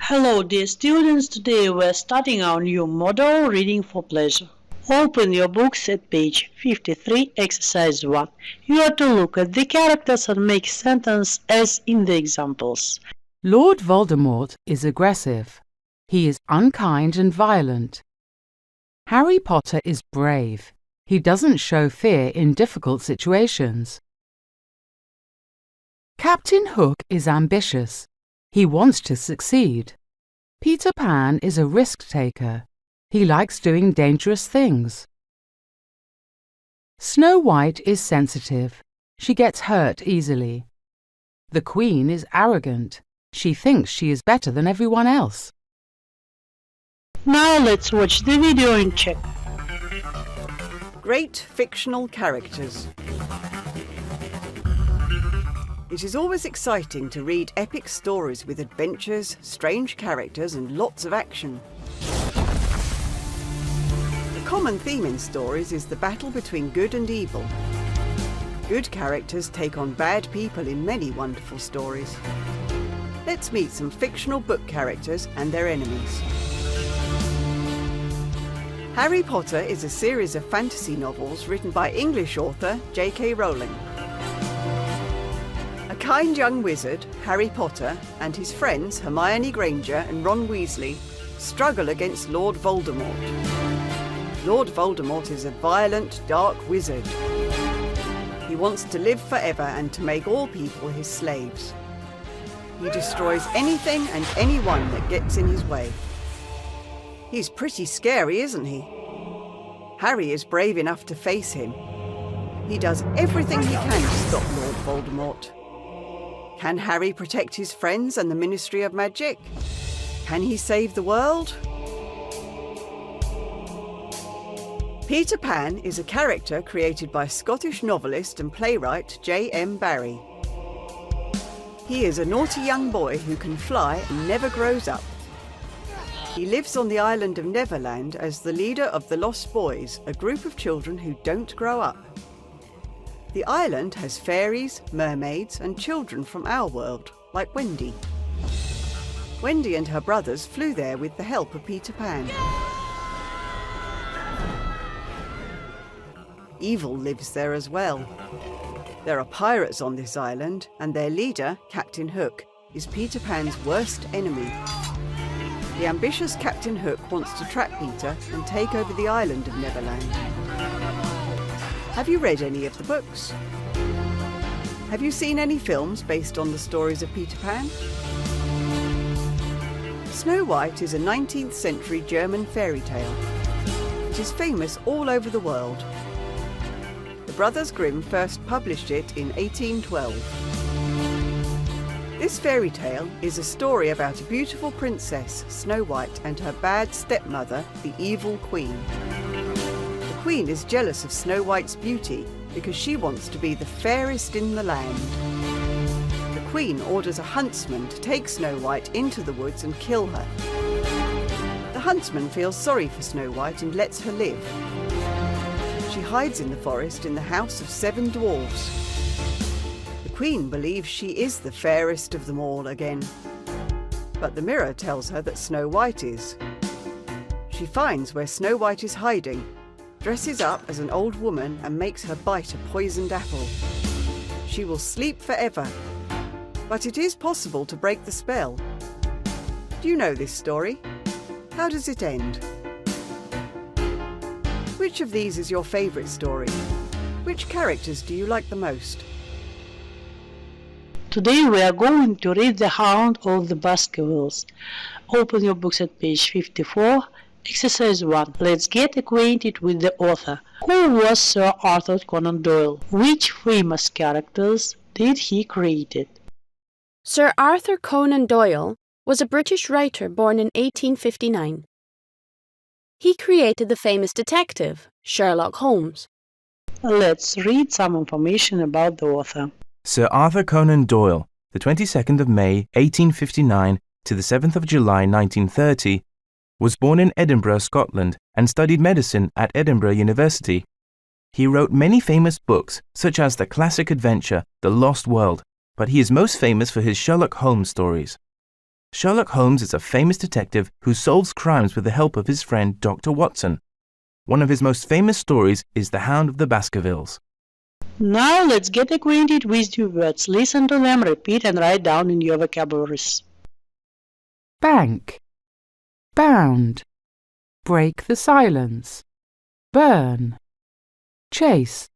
Hello dear students, today we're starting our new model, Reading for Pleasure. Open your books at page 53, exercise 1. You are to look at the characters and make sentence as in the examples. Lord Voldemort is aggressive. He is unkind and violent. Harry Potter is brave. He doesn't show fear in difficult situations. Captain Hook is ambitious. He wants to succeed. Peter Pan is a risk-taker. He likes doing dangerous things. Snow White is sensitive. She gets hurt easily. The Queen is arrogant. She thinks she is better than everyone else. Now let's watch the video and check. Great fictional characters. It is always exciting to read epic stories with adventures, strange characters and lots of action. The common theme in stories is the battle between good and evil. Good characters take on bad people in many wonderful stories. Let's meet some fictional book characters and their enemies. Harry Potter is a series of fantasy novels written by English author J.K. Rowling. A kind young wizard, Harry Potter, and his friends Hermione Granger and Ron Weasley struggle against Lord Voldemort. Lord Voldemort is a violent, dark wizard. He wants to live forever and to make all people his slaves. He destroys anything and anyone that gets in his way. He's pretty scary, isn't he? Harry is brave enough to face him. He does everything he can to stop Lord Voldemort. Can Harry protect his friends and the Ministry of Magic? Can he save the world? Peter Pan is a character created by Scottish novelist and playwright J.M. Barrie. He is a naughty young boy who can fly and never grows up. He lives on the island of Neverland as the leader of the Lost Boys, a group of children who don't grow up. The island has fairies, mermaids and children from our world, like Wendy. Wendy and her brothers flew there with the help of Peter Pan. Evil lives there as well. There are pirates on this island, and their leader, Captain Hook, is Peter Pan's worst enemy. The ambitious Captain Hook wants to trap Peter and take over the island of Neverland. Have you read any of the books? Have you seen any films based on the stories of Peter Pan? Snow White is a 19th century German fairy tale. It is famous all over the world. The Brothers Grimm first published it in 1812. This fairy tale is a story about a beautiful princess, Snow White, and her bad stepmother, the evil Queen. The Queen is jealous of Snow White's beauty because she wants to be the fairest in the land. The Queen orders a huntsman to take Snow White into the woods and kill her. The huntsman feels sorry for Snow White and lets her live. She hides in the forest in the house of 7 dwarves. The Queen believes she is the fairest of them all again. But the mirror tells her that Snow White is. She finds where Snow White is hiding, dresses up as an old woman and makes her bite a poisoned apple. She will sleep forever. But it is possible to break the spell. Do you know this story? How does it end? Which of these is your favourite story? Which characters do you like the most? Today we are going to read The Hound of the Baskervilles. Open your books at page 54, exercise 1. Let's get acquainted with the author. Who was Sir Arthur Conan Doyle? Which famous characters did he create? Sir Arthur Conan Doyle was a British writer born in 1859. He created the famous detective, Sherlock Holmes. Let's read some information about the author. Sir Arthur Conan Doyle, the 22nd of May, 1859 to the 7th of July, 1930, was born in Edinburgh, Scotland, and studied medicine at Edinburgh University. He wrote many famous books, such as the classic adventure The Lost World, but he is most famous for his Sherlock Holmes stories. Sherlock Holmes is a famous detective who solves crimes with the help of his friend Dr. Watson. One of his most famous stories is The Hound of the Baskervilles. Now let's get acquainted with new words. Listen to them, repeat and write down in your vocabularies. Bank, bound, break the silence, burn, chase,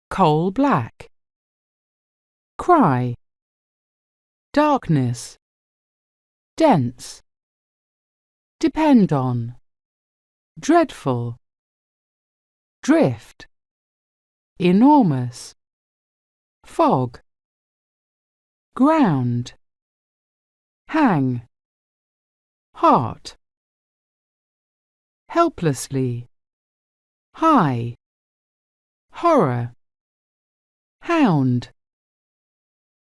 coal black, cry, darkness, dense, depend on, dreadful, drift, enormous, fog, ground, hang, heart, helplessly, high, horror, hound,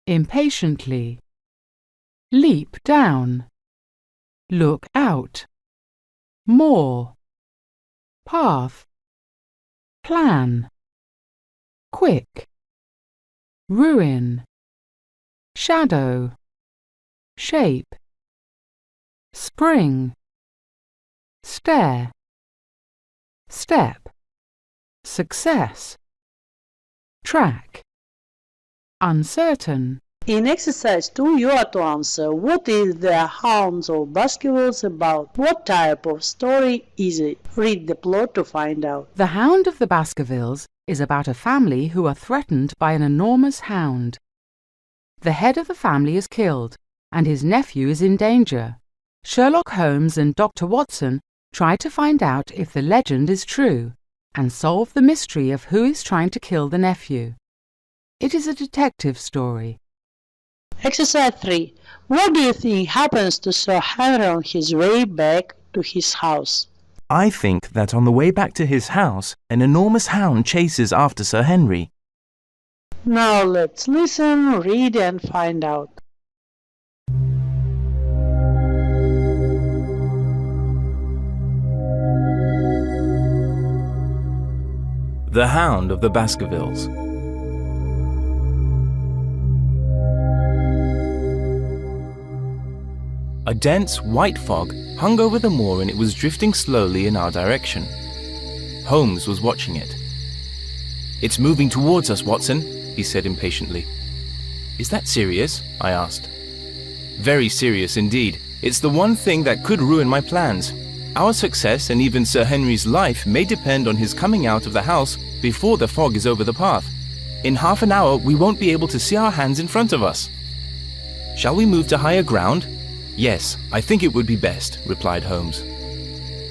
impatiently, leap down, look out, more, path, plan, quick, ruin, shadow, shape, spring, stare, step, success, track, uncertain. In exercise 2, you are to answer, what is the Hounds of Baskervilles about? What type of story is it? Read the plot to find out. The Hound of the Baskervilles is about a family who are threatened by an enormous hound. The head of the family is killed, and his nephew is in danger. Sherlock Holmes and Dr. Watson try to find out if the legend is true and solve the mystery of who is trying to kill the nephew. It is a detective story. Exercise 3. What do you think happens to Sir Henry on his way back to his house? I think that on the way back to his house, an enormous hound chases after Sir Henry. Now let's listen, read and find out. The Hound of the Baskervilles. A dense white fog hung over the moor and it was drifting slowly in our direction. Holmes was watching it. "It's moving towards us, Watson," he said impatiently. "Is that serious?" I asked. "Very serious indeed. It's the one thing that could ruin my plans. Our success and even Sir Henry's life may depend on his coming out of the house before the fog is over the path. In half an hour we won't be able to see our hands in front of us. Shall we move to higher ground?" "Yes, I think it would be best," replied Holmes.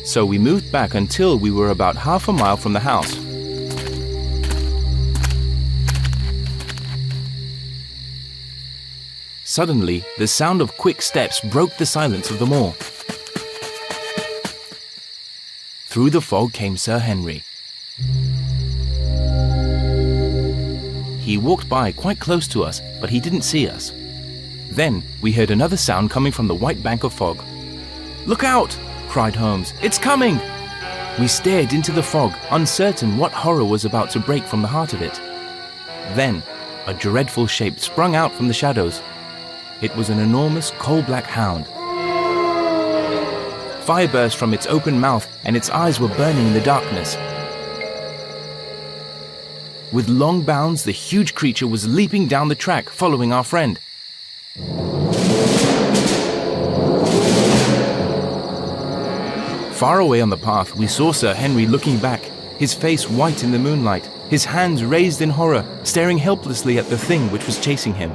So we moved back until we were about half a mile from the house. Suddenly, the sound of quick steps broke the silence of the moor. Through the fog came Sir Henry. He walked by quite close to us, but he didn't see us. Then we heard another sound coming from the white bank of fog. "Look out!" cried Holmes. "It's coming!" We stared into the fog, uncertain what horror was about to break from the heart of it. Then a dreadful shape sprung out from the shadows. It was an enormous coal-black hound. Fire burst from its open mouth and its eyes were burning in the darkness. With long bounds, the huge creature was leaping down the track, following our friend. Far away on the path, we saw Sir Henry looking back, his face white in the moonlight, his hands raised in horror, staring helplessly at the thing which was chasing him.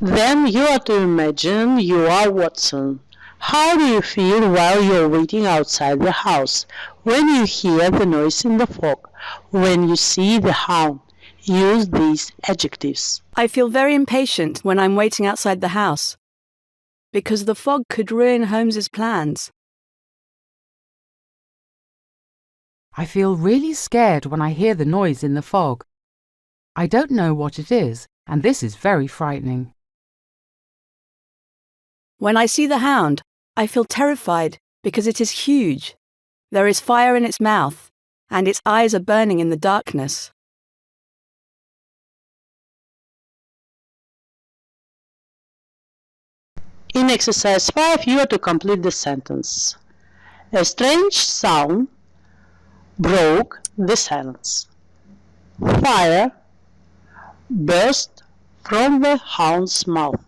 Then you are to imagine you are Watson. How do you feel while you're waiting outside the house? When you hear the noise in the fog? When you see the hound? Use these adjectives. I feel very impatient when I'm waiting outside the house, because the fog could ruin Holmes's plans. I feel really scared when I hear the noise in the fog. I don't know what it is, and this is very frightening. When I see the hound, I feel terrified because it is huge. There is fire in its mouth, and its eyes are burning in the darkness. In exercise 5, you are to complete the sentence. A strange sound broke the silence. Fire burst from the hound's mouth.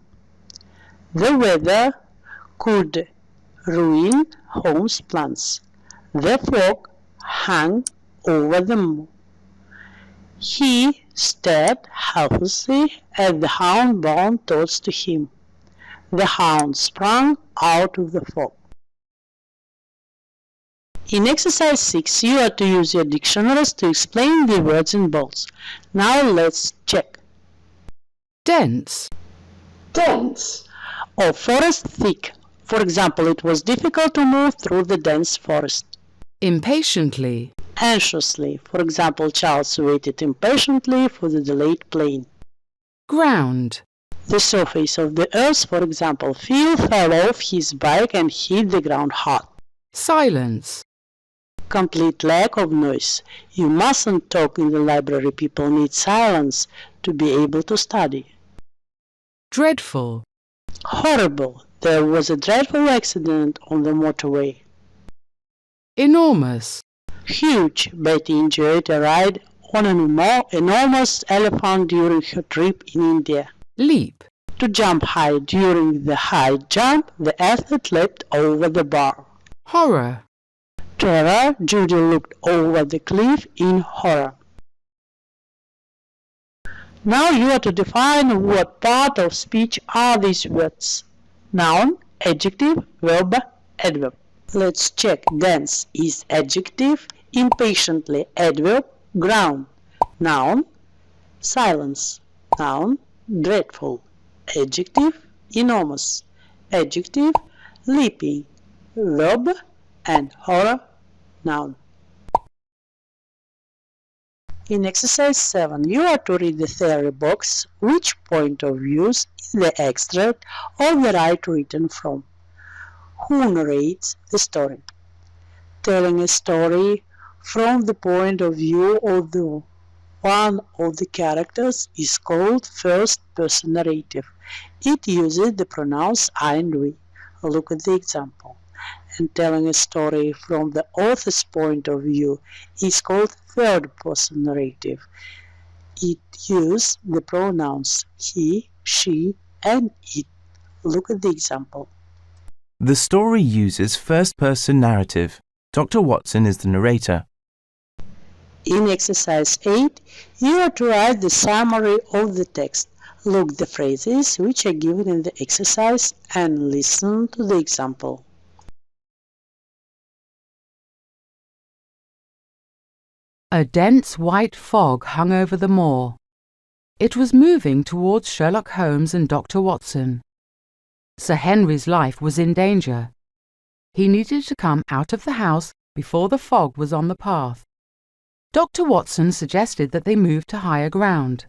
The weather could ruin Holmes' plans. The fog hung over the moor. He stared helplessly as the hound bounded towards him. The hound sprang out of the fog. In exercise 6, you are to use your dictionaries to explain the words in bold. Now let's check. Dense, Dense. Or forest thick. For example, it was difficult to move through the dense forest. impatiently, Anxiously. For example, Charles waited impatiently for the delayed plane. ground, The surface of the earth, for example, Phil fell off his bike and hit the ground hard. silence, Complete lack of noise. You mustn't talk in the library. People need silence to be able to study. dreadful, Horrible. There was a dreadful accident on the motorway. enormous, Huge. Betty enjoyed a ride on an enormous elephant during her trip in India. leap, To jump high. During the high jump, the athlete leapt over the bar. horror, Terror. Judy looked over the cliff in horror. Now you are to define what part of speech are these words. Noun, adjective, verb, adverb. Let's check. Dense is adjective, impatiently adverb, ground. Noun, silence. Noun, dreadful. Adjective, enormous. Adjective, leaping. Verb, and horror, noun. In exercise 7, you are to read the theory box, which point of views is the extract of the right written from. Who narrates the story? Telling a story from the point of view of the one of the characters is called first-person narrative. It uses the pronouns I and we. Look at the example. And telling a story from the author's point of view is called third-person narrative. It uses the pronouns he, she, and it. Look at the example. The story uses first-person narrative. Dr. Watson is the narrator. In exercise 8, you are to write the summary of the text. Look at the phrases which are given in the exercise and listen to the example. A dense white fog hung over the moor. It was moving towards Sherlock Holmes and Dr. Watson. Sir Henry's life was in danger. He needed to come out of the house before the fog was on the path. Dr. Watson suggested that they move to higher ground.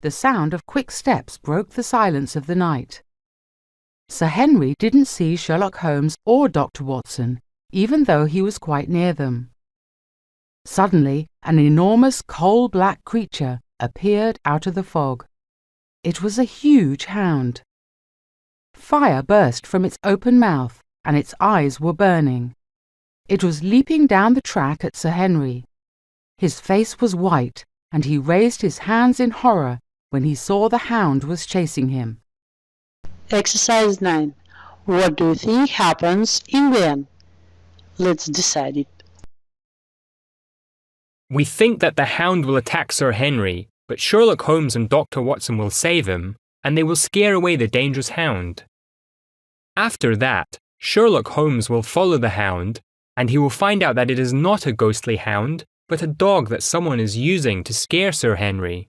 The sound of quick steps broke the silence of the night. Sir Henry didn't see Sherlock Holmes or Dr. Watson, even though he was quite near them. Suddenly, an enormous coal-black creature appeared out of the fog. It was a huge hound. Fire burst from its open mouth, and its eyes were burning. It was leaping down the track at Sir Henry. His face was white, and he raised his hands in horror when he saw the hound was chasing him. Exercise 9. What do you think happens in the end? Let's decide it. We think that the hound will attack Sir Henry, but Sherlock Holmes and Dr. Watson will save him, and they will scare away the dangerous hound. After that, Sherlock Holmes will follow the hound, and he will find out that it is not a ghostly hound, but a dog that someone is using to scare Sir Henry.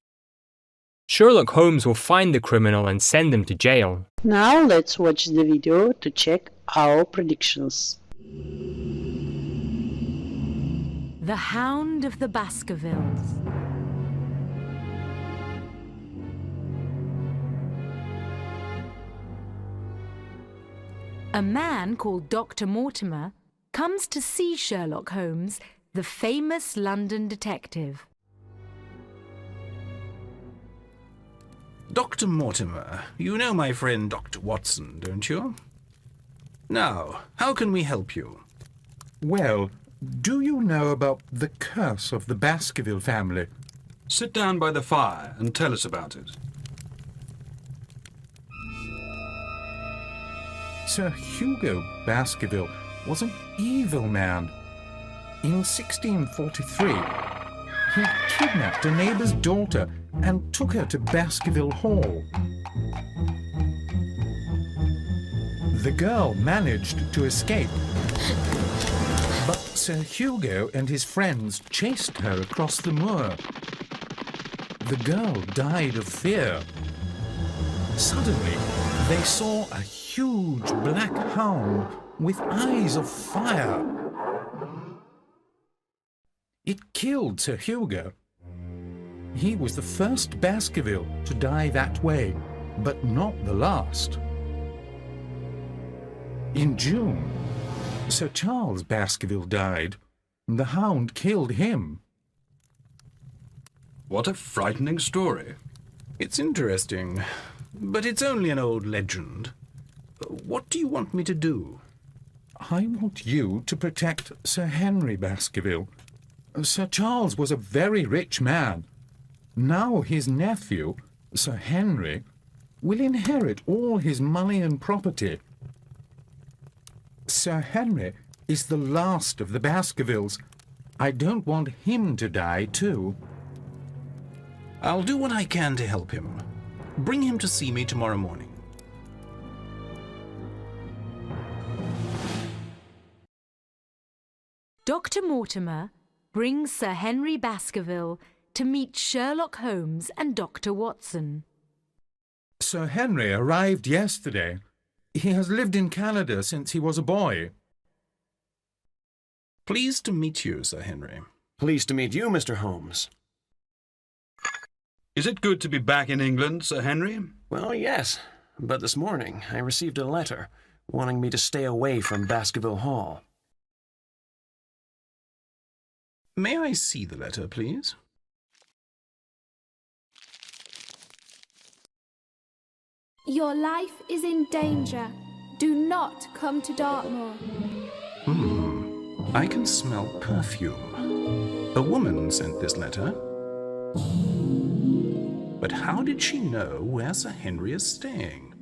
Sherlock Holmes will find the criminal and send him to jail. Now let's watch the video to check our predictions. The Hound of the Baskervilles. A man called Dr. Mortimer comes to see Sherlock Holmes the famous London detective. Dr. Mortimer, you know my friend Dr. Watson, don't you? Now, how can we help you? Well, do you know about the curse of the Baskerville family? Sit down by the fire and tell us about it. Sir Hugo Baskerville was an evil man. In 1643, he kidnapped a neighbour's daughter and took her to Baskerville Hall. The girl managed to escape, but Sir Hugo and his friends chased her across the moor. The girl died of fear. Suddenly, they saw a huge black hound with eyes of fire. It killed Sir Hugo. He was the first Baskerville to die that way, but not the last. In June, Sir Charles Baskerville died. The hound killed him. What a frightening story. It's interesting, but it's only an old legend. What do you want me to do? I want you to protect Sir Henry Baskerville. Sir Charles was a very rich man. Now his nephew, Sir Henry, will inherit all his money and property. Sir Henry is the last of the Baskervilles. I don't want him to die too. I'll do what I can to help him. Bring him to see me tomorrow morning. Dr. Mortimer brings Sir Henry Baskerville to meet Sherlock Holmes and Dr. Watson. Sir Henry arrived yesterday. He has lived in Canada since he was a boy. Pleased to meet you, Sir Henry. Pleased to meet you, Mr. Holmes. Is it good to be back in England, Sir Henry? Well, yes, but this morning I received a letter wanting me to stay away from Baskerville Hall. May I see the letter, please? Your life is in danger. Do not come to Dartmoor. I can smell perfume. A woman sent this letter. But how did she know where Sir Henry is staying?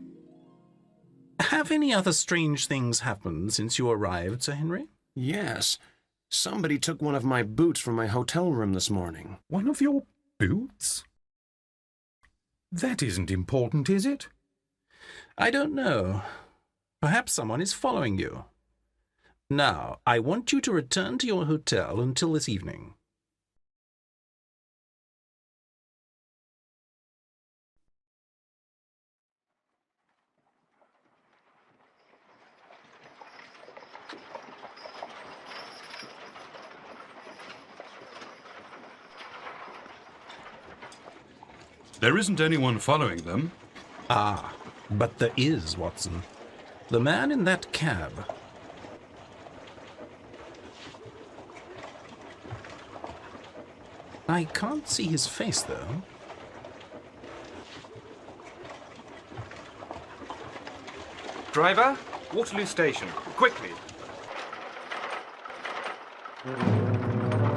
Have any other strange things happened since you arrived, Sir Henry? Yes. Somebody took one of my boots from my hotel room this morning. One of your boots? That isn't important, is it? I don't know. Perhaps someone is following you. Now, I want you to return to your hotel until this evening. There isn't anyone following them. Ah, but there is, Watson. The man in that cab. I can't see his face, though. Driver, Waterloo Station, quickly.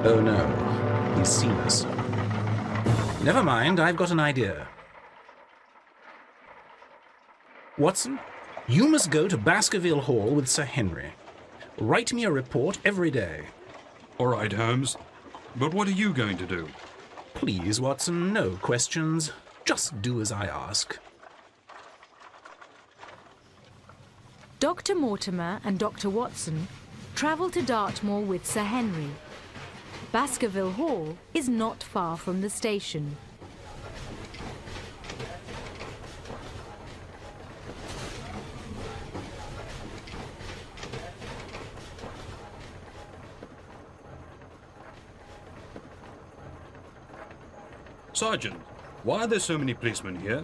Oh no, he's seen us. Never mind, I've got an idea. Watson, you must go to Baskerville Hall with Sir Henry. Write me a report every day. All right, Holmes. But what are you going to do? Please, Watson, no questions. Just do as I ask. Dr. Mortimer and Dr. Watson travel to Dartmoor with Sir Henry. Baskerville Hall is not far from the station. Sergeant, why are there so many policemen here?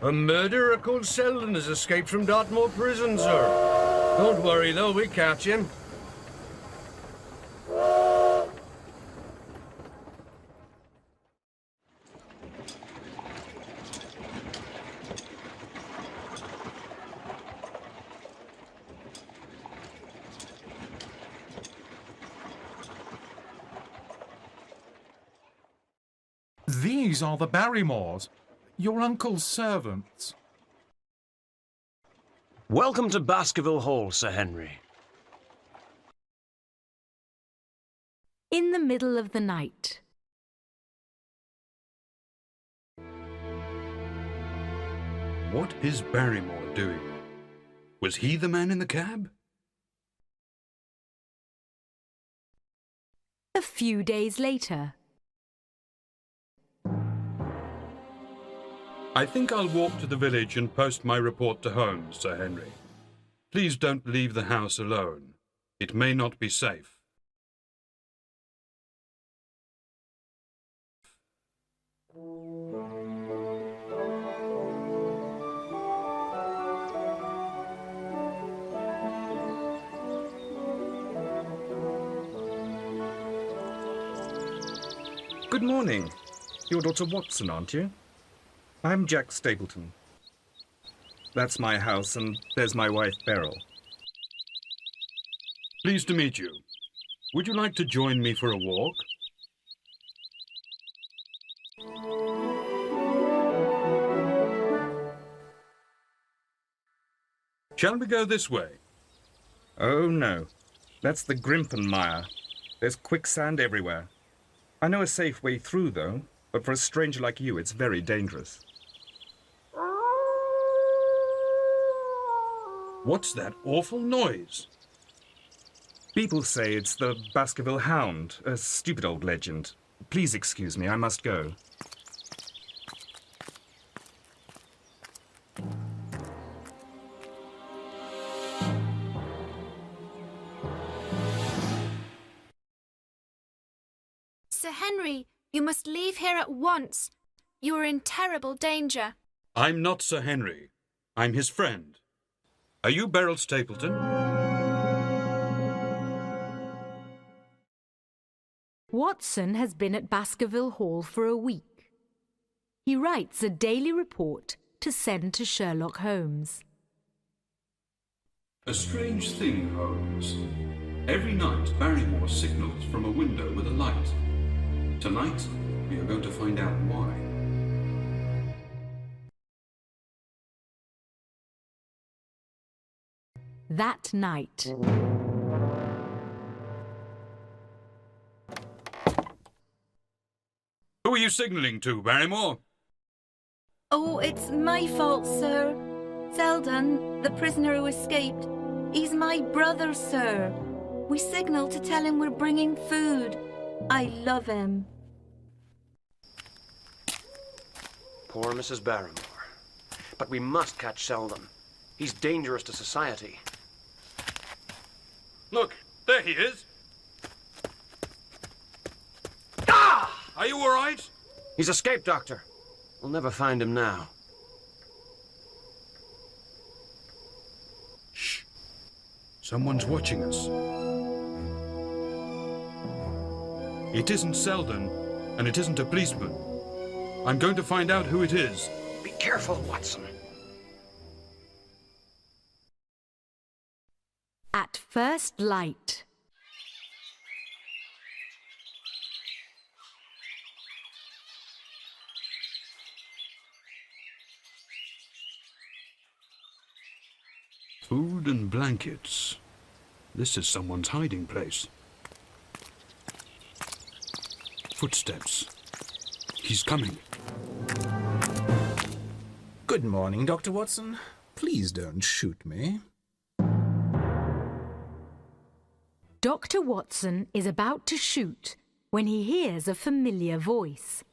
A murderer called Selden has escaped from Dartmoor prison, sir. Don't worry, though, we catch him. These are the Barrymores, your uncle's servants. Welcome to Baskerville Hall, Sir Henry. In the middle of the night. What is Barrymore doing? Was he the man in the cab? A few days later. I think I'll walk to the village and post my report to Holmes, Sir Henry. Please don't leave the house alone. It may not be safe. Good morning. You're Dr. Watson, aren't you? I'm Jack Stapleton. That's my house, and there's my wife, Beryl. Pleased to meet you. Would you like to join me for a walk? Shall we go this way? Oh, no. That's the Grimpenmire. There's quicksand everywhere. I know a safe way through, though, but for a stranger like you, it's very dangerous. What's that awful noise? People say it's the Baskerville Hound, a stupid old legend. Please excuse me, I must go. Sir Henry, you must leave here at once. You are in terrible danger. I'm not Sir Henry. I'm his friend. Are you Beryl Stapleton? Watson has been at Baskerville Hall for a week. He writes a daily report to send to Sherlock Holmes. A strange thing, Holmes. Every night, Barrymore signals from a window with a light. Tonight, we are going to find out why. That night. Who are you signalling to, Barrymore? Oh, it's my fault, sir. Selden, the prisoner who escaped. He's my brother, sir. We signalled to tell him we're bringing food. I love him. Poor Mrs. Barrymore. But we must catch Selden. He's dangerous to society. Look, there he is. Ah! Are you all right? He's escaped, Doctor. We'll never find him now. Shh. Someone's watching us. It isn't Selden, and it isn't a policeman. I'm going to find out who it is. Be careful, Watson. At first light. Food and blankets. This is someone's hiding place. Footsteps. He's coming. Good morning, Dr. Watson. Please don't shoot me. Dr. Watson is about to shoot when he hears a familiar voice.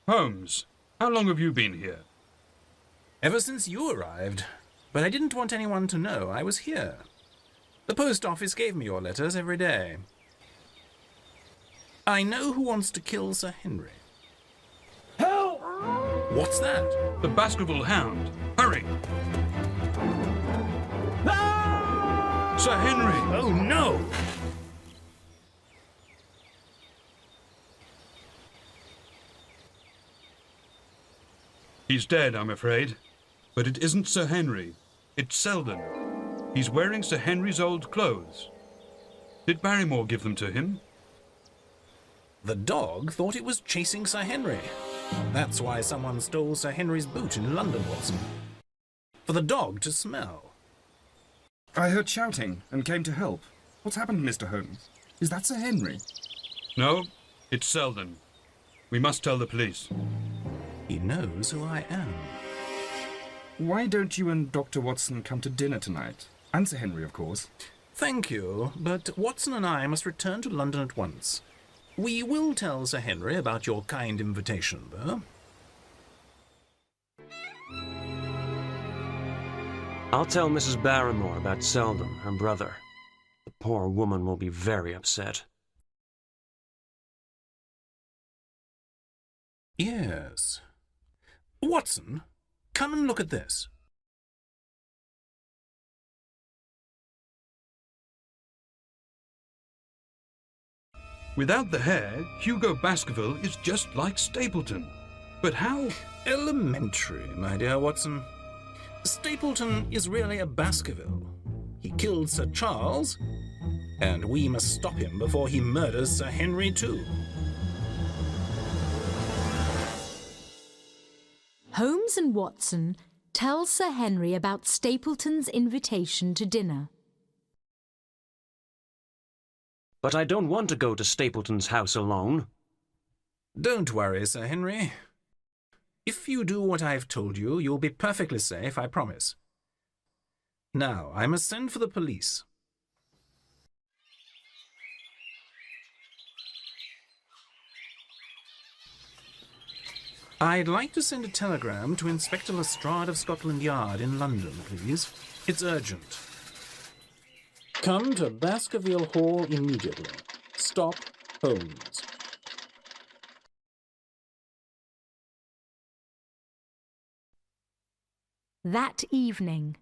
Holmes, how long have you been here? Ever since you arrived. But I didn't want anyone to know I was here. The post office gave me your letters every day. I know who wants to kill Sir Henry. Help! What's that? The Baskerville Hound. Hurry! Sir Henry! Oh, no! He's dead, I'm afraid. But it isn't Sir Henry. It's Selden. He's wearing Sir Henry's old clothes. Did Barrymore give them to him? The dog thought it was chasing Sir Henry. That's why someone stole Sir Henry's boot in London, Watson. For the dog to smell. I heard shouting and came to help. What's happened, Mr. Holmes? Is that Sir Henry? No, it's Selden. We must tell the police. He knows who I am. Why don't you and Dr. Watson come to dinner tonight? And Sir Henry, of course. Thank you, but Watson and I must return to London at once. We will tell Sir Henry about your kind invitation, though. I'll tell Mrs. Barrymore about Selden, her brother. The poor woman will be very upset. Yes. Watson, come and look at this. Without the hair, Hugo Baskerville is just like Stapleton. But how? Elementary, my dear Watson. Stapleton is really a Baskerville. He killed Sir Charles, and we must stop him before he murders Sir Henry too. Holmes and Watson tell Sir Henry about Stapleton's invitation to dinner. But I don't want to go to Stapleton's house alone. Don't worry, Sir Henry. If you do what I've told you, you'll be perfectly safe, I promise. Now, I must send for the police. I'd like to send a telegram to Inspector Lestrade of Scotland Yard in London, please. It's urgent. Come to Baskerville Hall immediately. Stop Holmes. That evening.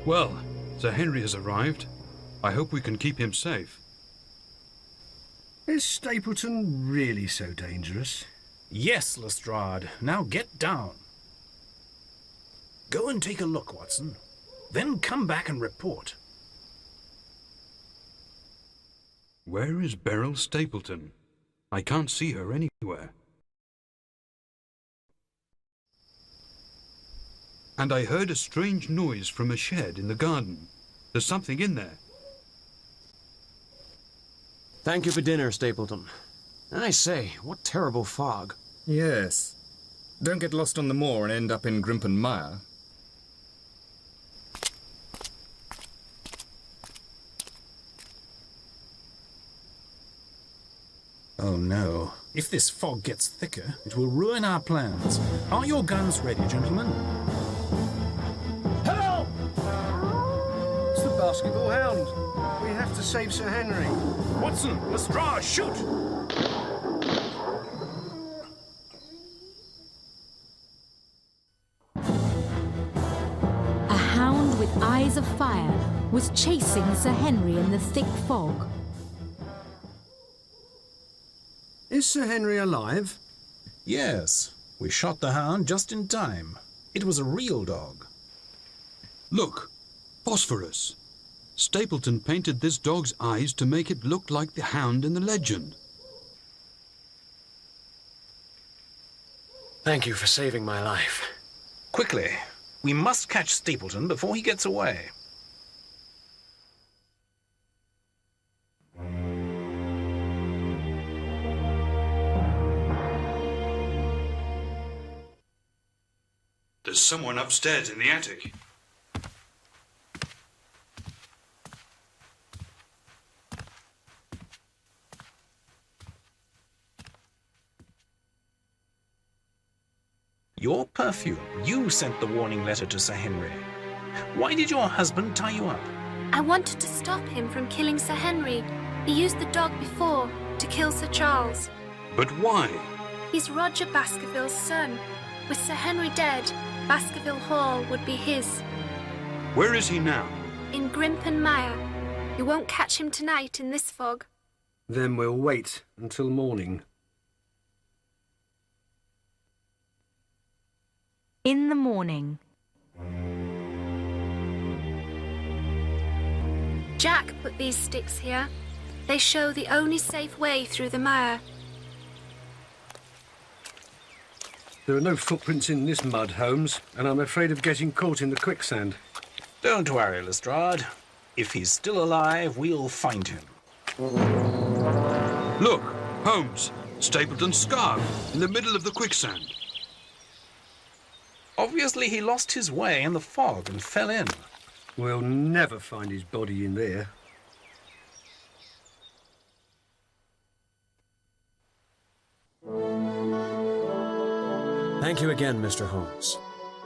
Well, Sir Henry has arrived. I hope we can keep him safe. Is Stapleton really so dangerous? Yes, Lestrade. Now get down. Go and take a look, Watson. Then come back and report. Where is Beryl Stapleton? I can't see her anywhere. And I heard a strange noise from a shed in the garden. There's something in there. Thank you for dinner, Stapleton. I say, what terrible fog. Yes. Don't get lost on the moor and end up in Grimpen Mire. Oh no. If this fog gets thicker, it will ruin our plans. Are your guns ready, gentlemen? Help! It's the Baskerville Hound. We have to save Sir Henry. Watson, Lestrade, shoot! A hound with eyes of fire was chasing Sir Henry in the thick fog. Is Sir Henry alive? Yes. We shot the hound just in time. It was a real dog. Look, phosphorus. Stapleton painted this dog's eyes to make it look like the hound in the legend. Thank you for saving my life. Quickly. We must catch Stapleton before he gets away. There's someone upstairs in the attic. Your perfume. You sent the warning letter to Sir Henry. Why did your husband tie you up? I wanted to stop him from killing Sir Henry. He used the dog before to kill Sir Charles. But why? He's Roger Baskerville's son. With Sir Henry dead, Baskerville Hall would be his. Where is he now? In Grimpen Mire. You won't catch him tonight in this fog. Then we'll wait until morning. In the morning. Jack put these sticks here. They show the only safe way through the mire. There are no footprints in this mud, Holmes, and I'm afraid of getting caught in the quicksand. Don't worry, Lestrade. If he's still alive, we'll find him. Look, Holmes, Stapleton's scarf in the middle of the quicksand. Obviously, he lost his way in the fog and fell in. We'll never find his body in there. Thank you again, Mr. Holmes.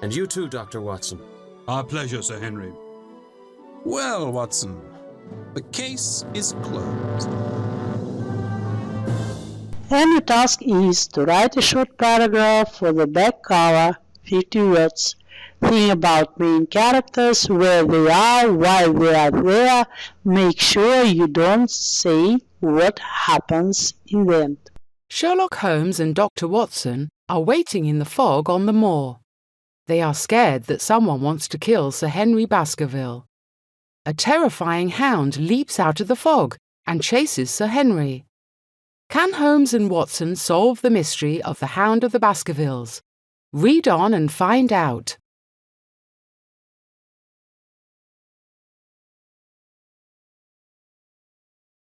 And you too, Dr. Watson. Our pleasure, Sir Henry. Well, Watson, the case is closed. And your task is to write a short paragraph for the back cover, 50 words. Think about main characters, where they are, why they are there. Make sure you don't say what happens in the end. Sherlock Holmes and Dr. Watson are waiting in the fog on the moor. They are scared that someone wants to kill Sir Henry Baskerville. A terrifying hound leaps out of the fog and chases Sir Henry. Can Holmes and Watson solve the mystery of the Hound of the Baskervilles? Read on and find out.